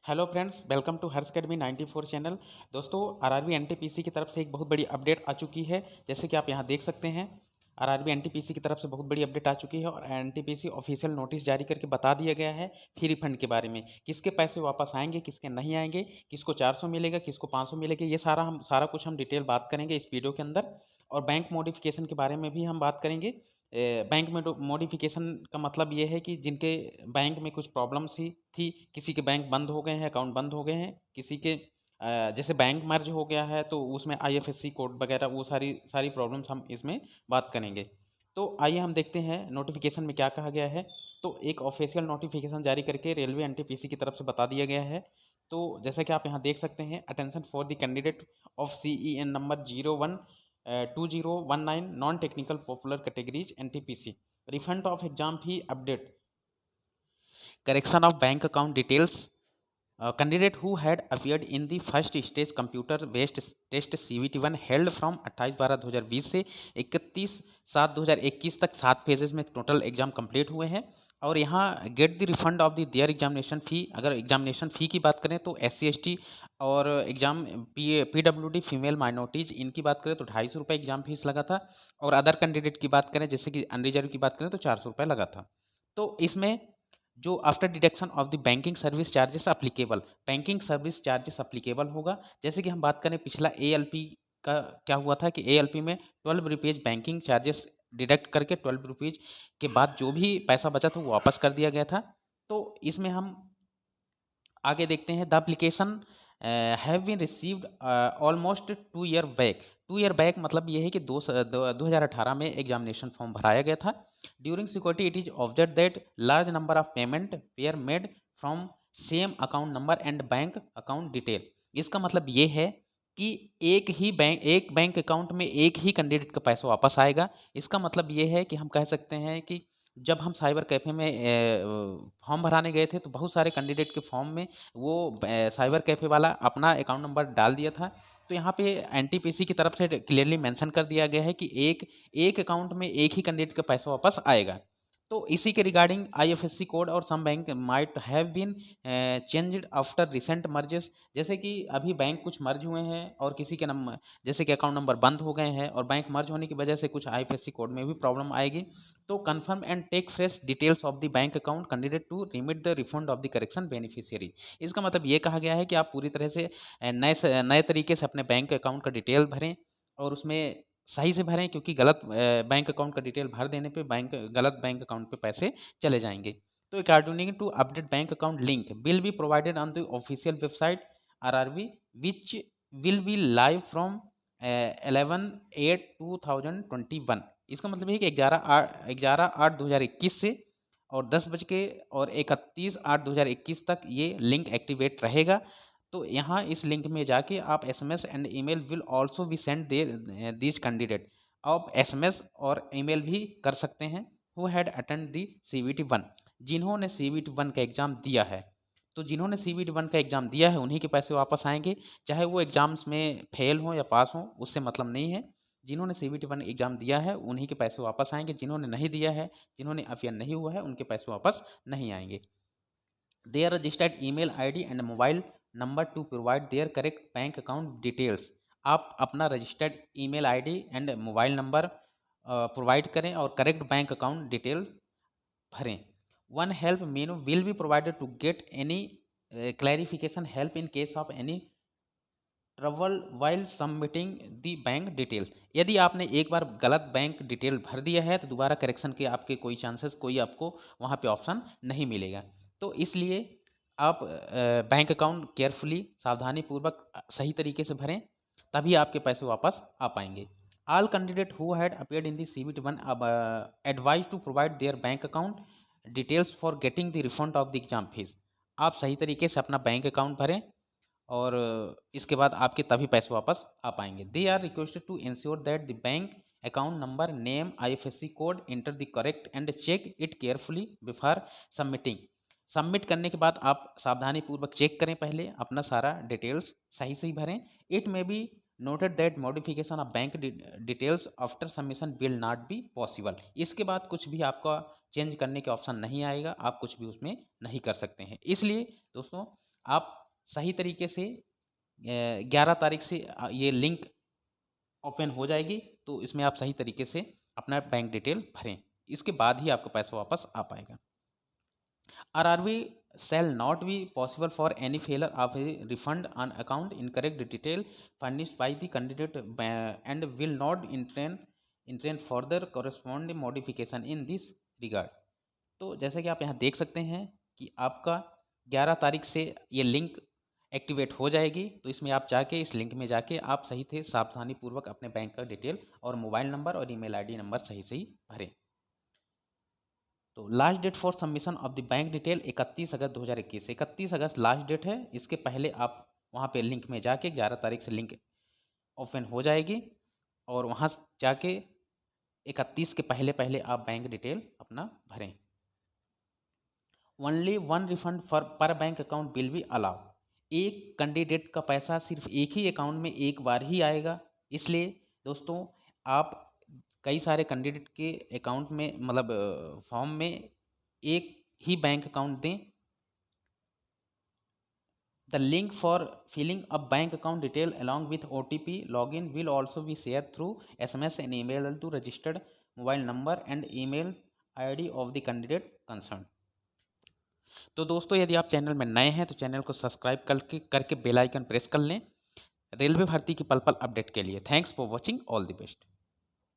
Hello friends, welcome to Harsh academy 94 channel. दोस्तों, RRB NTPC की तरफ से एक बहुत बड़ी अपडेट आ चुकी है। जैसे कि आप यहां देख सकते हैं, आरआरबी एनटीपीसी की तरफ से बहुत बड़ी अपडेट आ चुकी है और एनटीपीसी ऑफिशियल नोटिस जारी करके बता दिया गया है फी रिफंड के बारे में। किसके पैसे वापस आएंगे, किसके नहीं आएंगे, किसको 400 मिलेगा, किसको 500 मिलेगा, ये सारा कुछ हम डिटेल बात करेंगे इस वीडियो के अंदर। और बैंक मॉडिफिकेशन के बारे में भी हम बात करेंगे। बैंक में मॉडिफिकेशन का मतलब ये है कि जिनके बैंक में कुछ प्रॉब्लम्स थी, किसी के बैंक बंद हो गए हैं, अकाउंट बंद हो गए हैं, किसी के जैसे बैंक मर्ज हो गया है तो उसमें आईएफएससी कोड वगैरह वो सारी सारी प्रॉब्लम्स हम इसमें बात करेंगे। तो आइए हम देखते हैं नोटिफिकेशन में क्या कहा गया है। तो एक ऑफिशियल नोटिफिकेशन जारी करके रेलवे एनटीपीसी की तरफ से बता दिया गया है। तो जैसा कि आप यहाँ देख सकते हैं, attention for the candidate of CEN number 2019 non technical popular categories NTPC, refund of exam fee update, correction of bank account details. Candidate who had appeared in the first stage computer based test CVT1 held from 28/12/2020 से 31/7/2021 तक 7 phases में total exam complete हुए हैं। और यहाँ get the refund of the their examination fee, अगर examination फ़ी की बात करें तो SC ST और एग्जाम PWD फीमेल माइनॉरिटीज़ इनकी बात करें तो 250 रुपये एग्जाम फीस लगा था। और अदर कैंडिडेट की बात करें, जैसे कि अनरिजर्व की बात करें तो 400 रुपये लगा था। तो इसमें जो after deduction of the banking service charges applicable, banking service charges applicable होगा। जैसे कि हम बात करें पिछला ALP का क्या हुआ था कि ALP में 12 रुपीज़ बैंकिंग चार्जेस डिडक्ट करके 12 रुपीज़ के बाद जो भी पैसा बचा था वो वापस कर दिया गया था। तो इसमें हम आगे देखते हैं। The application have been received almost 2 year back. 2 year back मतलब ये है कि 2018 में एग्जामिनेशन फॉर्म भराया गया था। During security it is observe that large number of payment were made from same account number and bank account detail. इसका मतलब ये है कि एक बैंक अकाउंट में एक ही कैंडिडेट का पैसा वापस आएगा। इसका मतलब ये है कि हम कह सकते हैं कि जब हम साइबर कैफ़े में फॉर्म भराने गए थे तो बहुत सारे कैंडिडेट के फॉर्म में वो साइबर कैफ़े वाला अपना अकाउंट नंबर डाल दिया था। तो यहाँ पे एनटीपीसी की तरफ से क्लियरली मेंशन कर दिया गया है कि एक एक अकाउंट में एक ही कैंडिडेट का पैसा वापस आएगा। तो इसी के रिगार्डिंग आईएफएससी कोड और some bank might have been changed after recent mergers. जैसे कि अभी बैंक कुछ मर्ज हुए हैं और किसी के नंबर, जैसे कि अकाउंट नंबर बंद हो गए हैं और बैंक मर्ज होने की वजह से कुछ आईएफएससी कोड में भी प्रॉब्लम आएगी। तो confirm and take fresh details of the bank account candidate to remit the refund of the correction beneficiary. इसका मतलब ये कहा गया है कि आप पूरी तरह से नए तरीके से अपने बैंक अकाउंट का डिटेल भरें और उसमें सही से भरें, क्योंकि गलत बैंक अकाउंट का डिटेल भर देने पे गलत बैंक अकाउंट पे पैसे चले जाएंगे। तो according to update bank account link will be provided on the official website RRB which will be live from 11/8/2021। इसका मतलब है कि 11/8/2021 से और 10:31 तक ये लिंक एक्टिवेट रहेगा। तो यहाँ इस लिंक में जाके आप SMS and email will also be send their this candidate. आप SMS और ईमेल भी कर सकते हैं who had attend the CVT1, जिन्होंने CVT1 का एग्ज़ाम दिया है। तो जिन्होंने CVT1 का एग्ज़ाम दिया है उन्हीं के पैसे वापस आएंगे, चाहे वो एग्ज़ाम्स में फेल हों या पास हों, उससे मतलब नहीं है। जिन्होंने CVT1 एग्ज़ाम दिया है उन्हीं के पैसे वापस आएंगे। जिन्होंने नहीं दिया है, जिन्होंने अफेयर नहीं हुआ है, उनके पैसे वापस नहीं आएंगे। Their registered email ID and mobile number to provide their correct bank account details. आप अपना registered email ID and mobile number provide करें और करेक्ट बैंक अकाउंट डिटेल भरें। One help menu will be provided to get any clarification help in case of any trouble while submitting the bank details. यदि आपने एक बार गलत bank detail भर दिया है तो दोबारा करेक्शन के आपके कोई चांसेस, कोई आपको वहाँ पे ऑप्शन नहीं मिलेगा। तो इसलिए आप बैंक अकाउंट केयरफुली, सावधानी पूर्वक सही तरीके से भरें, तभी आपके पैसे वापस आ पाएंगे। All candidate who had appeared in the CVT1 advise to provide their bank account details for getting the refund of the exam fees. आप सही तरीके से अपना बैंक अकाउंट भरें और इसके बाद आपके तभी पैसे वापस आ पाएंगे। They are requested to ensure that the bank account number, name, IFSC code enter the correct and check it carefully before submitting. Submit करने के बाद आप सावधानी पूर्वक चेक करें, पहले अपना सारा डिटेल्स सही सही भरें। It may be noted that modification of bank details after submission will not be possible. इसके बाद कुछ भी आपका चेंज करने के ऑप्शन नहीं आएगा, आप कुछ भी उसमें नहीं कर सकते हैं। इसलिए दोस्तों, आप सही तरीके से 11 तारीख से ये लिंक ओपन हो जाएगी, तो इसमें आप सही तरीके से अपना बैंक डिटेल भरें, इसके बाद ही आपका पैसा वापस आ पाएगा। RRB shall not be possible for any failure of a refund on account incorrect detail furnished by the candidate and will not entertain further corresponding modification in this regard। तो जैसे कि आप यहाँ देख सकते हैं कि आपका 11 तारीख से ये लिंक एक्टिवेट हो जाएगी, तो इसमें आप जाके इस लिंक में जाके आप सही थे सावधानी पूर्वक अपने बैंक का डिटेल और मोबाइल नंबर और ईमेल आईडी नंबर सही सही भरें। तो last date for submission of the bank detail 31 August 2021, 31 अगस्त लास्ट डेट है। इसके पहले आप वहाँ पे लिंक में जाके 11 तारीख से लिंक ओपन हो जाएगी और वहाँ जाके 31 के पहले पहले आप बैंक डिटेल अपना भरें। ओनली वन रिफंड पर bank account will be allow. एक कैंडिडेट का पैसा सिर्फ एक ही अकाउंट में एक बार ही आएगा, इसलिए दोस्तों आप कई सारे कैंडिडेट के अकाउंट में मतलब फॉर्म में एक ही बैंक अकाउंट दें। The link for filling a bank account detail along with OTP login will also be share through SMS and email to registered mobile number and email ID of the candidate concern. तो दोस्तों यदि आप channel में नए हैं तो channel को subscribe करके बेल आइकन प्रेस कर लें रेलवे भर्ती की पल पल अपडेट के लिए। Thanks for watching, all the best.